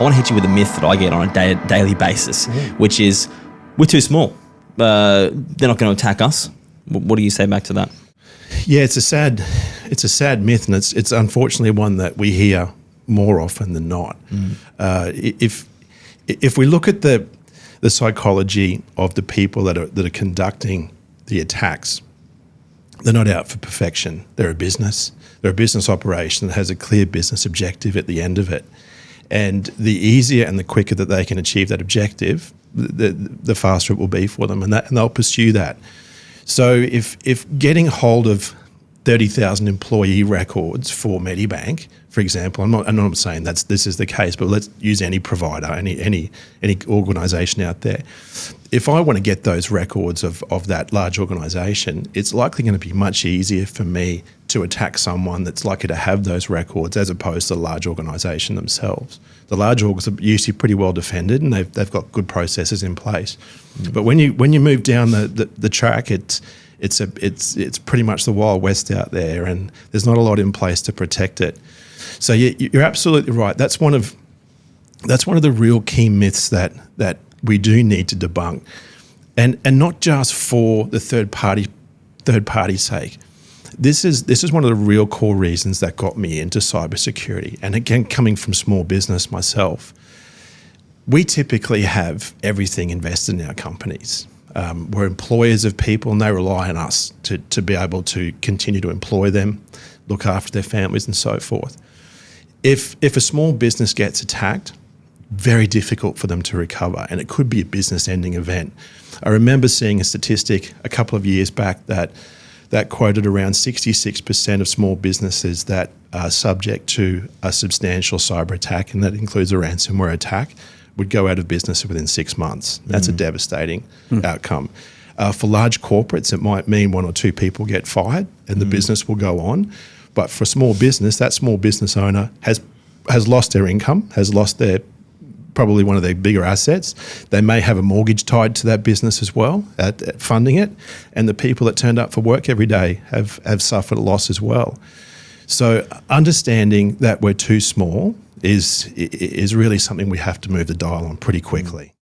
want to hit you with a myth that I get on a daily basis, which is we're too small. They're not going to attack us. What do you say back to that? Yeah, it's a sad myth, and it's unfortunately one that we hear more often than not. If we look at the psychology of the people that are conducting the attacks, they're not out for perfection. They're a business. They're a business operation that has a clear business objective at the end of it. And the easier and the quicker that they can achieve that objective, the faster it will be for them, and they'll pursue that. So if getting hold of 30,000 employee records for Medibank, for example, I'm not saying this is the case, but let's use any provider, any organisation out there. If I want to get those records of that large organisation, it's likely going to be much easier for me to attack someone that's likely to have those records as opposed to the large organisation themselves. The large orgs are usually pretty well defended, and they've got good processes in place. But when you move down the track, it's pretty much the Wild West out there, and there's not a lot in place to protect it. So you're absolutely right. That's one of the real key myths that we do need to debunk, and not just for the third party sake. This is one of the real core reasons that got me into cybersecurity. And again, coming from small business myself, we typically have everything invested in our companies. We're employers of people, and they rely on us to be able to continue to employ them, look after their families and so forth. If a small business gets attacked, very difficult for them to recover, and it could be a business-ending event. I remember seeing a statistic a couple of years back that quoted around 66% of small businesses that are subject to a substantial cyber attack, and that includes a ransomware attack, would go out of business within 6 months. That's a devastating outcome. For large corporates, it might mean 1 or 2 people get fired and the business will go on. But for small business, that small business owner has lost their income, has lost probably one of their bigger assets. They may have a mortgage tied to that business as well, at funding it. And the people that turned up for work every day have suffered a loss as well. So understanding that we're too small is really something we have to move the dial on pretty quickly.